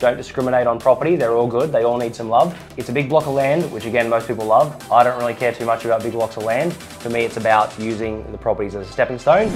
Don't discriminate on property, they're all good, they all need some love. It's a big block of land, which again, most people love. I don't really care too much about big blocks of land. For me, it's about using the properties as a stepping stone.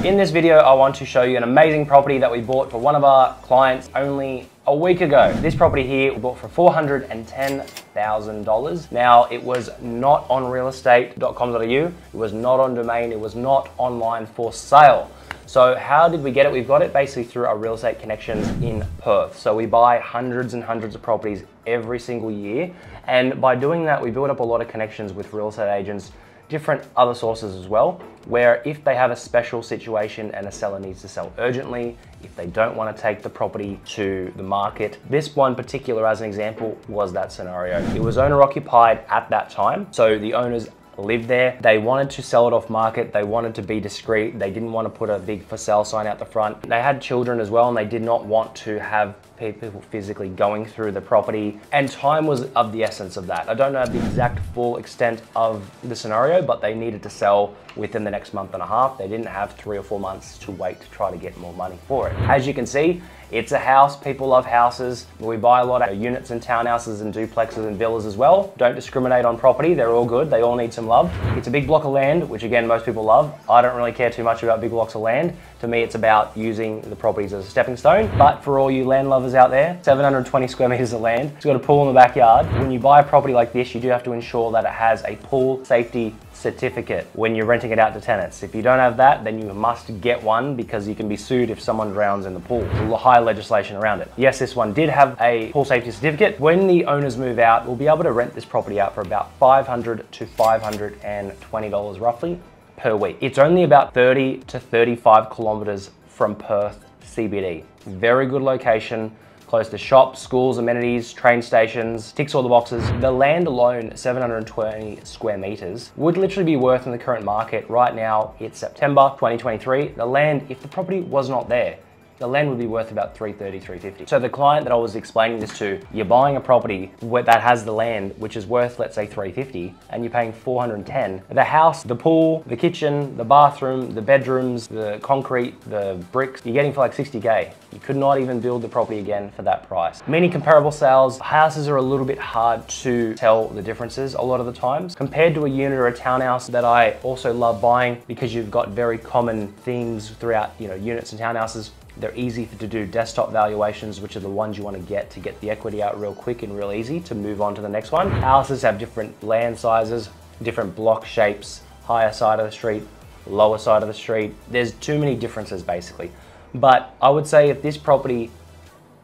In this video, I want to show you an amazing property that we bought for one of our clients only a week ago. This property here we bought for $410,000. Now, it was not on realestate.com.au, it was not on Domain, it was not online for sale. So how did we get it? We've got it basically through our real estate connections in Perth. So we buy hundreds and hundreds of properties every single year. And by doing that, we build up a lot of connections with real estate agents, different other sources as well, where if they have a special situation and a seller needs to sell urgently, if they don't want to take the property to the market. This one particular, as an example, was that scenario. It was owner occupied at that time. So the owners lived there. They wanted to sell it off market. They wanted to be discreet. They didn't want to put a big for sale sign out the front. They had children as well, and they did not want to have people physically going through the property. And time was of the essence of that. I don't know the exact full extent of the scenario, but they needed to sell within the next month and a half. They didn't have 3 or 4 months to wait to try to get more money for it. As you can see, it's a house. People love houses. We buy a lot of units and townhouses and duplexes and villas as well. Don't discriminate on property. They're all good. They all need some love. It's a big block of land, which again, most people love. I don't really care too much about big blocks of land. To me, it's about using the properties as a stepping stone. But for all you land lovers out there, 720 square meters of land. It's got a pool in the backyard. When you buy a property like this, you do have to ensure that it has a pool safety certificate when you're renting it out to tenants. If you don't have that, then you must get one because you can be sued if someone drowns in the pool. There's a high legislation around it. Yes, this one did have a pool safety certificate. When the owners move out, we'll be able to rent this property out for about $500 to $520 roughly per week. It's only about 30 to 35 kilometers from Perth CBD. Very good location. Close to shops, schools, amenities, train stations, ticks all the boxes. The land alone, 720 square meters, would literally be worth in the current market. Right now, it's September 2023. The land, if the property was not there, the land would be worth about $330, $350. So the client that I was explaining this to, you're buying a property that has the land, which is worth, let's say $350, and you're paying $410. The house, the pool, the kitchen, the bathroom, the bedrooms, the concrete, the bricks, you're getting for like 60K. You could not even build the property again for that price. Many comparable sales, houses are a little bit hard to tell the differences a lot of the times. Compared to a unit or a townhouse that I also love buying because you've got very common themes throughout, units and townhouses. They're easy to do desktop valuations, which are the ones you want to get the equity out real quick and real easy to move on to the next one. Houses have different land sizes, different block shapes, higher side of the street, lower side of the street. There's too many differences basically. But I would say if this property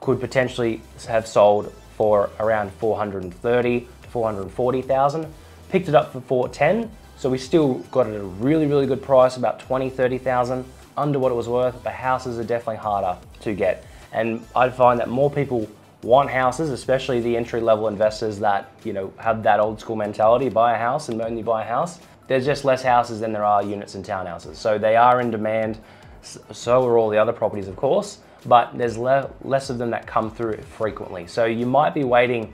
could potentially have sold for around 430 to 440,000, picked it up for 410, so we still got it at a really, really good price, about 20, 30,000. Under what it was worth. The houses are definitely harder to get. And I find that more people want houses, especially the entry-level investors that, have that old school mentality, buy a house and only buy a house. There's just less houses than there are units and townhouses. So they are in demand. So are all the other properties, of course, but there's less of them that come through frequently. So you might be waiting,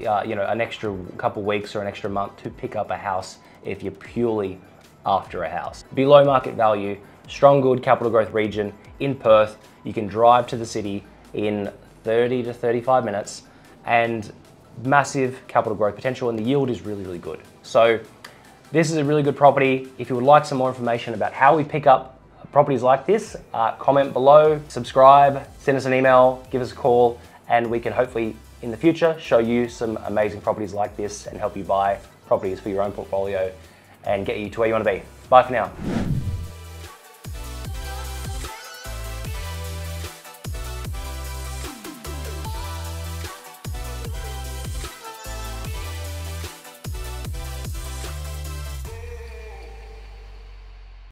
an extra couple weeks or an extra month to pick up a house if you're purely after a house. Below market value, strong, good capital growth region in Perth. You can drive to the city in 30 to 35 minutes and massive capital growth potential, and the yield is really, really good. So this is a really good property. If you would like some more information about how we pick up properties like this, comment below, subscribe, send us an email, give us a call, and we can hopefully in the future show you some amazing properties like this and help you buy properties for your own portfolio and get you to where you want to be. Bye for now.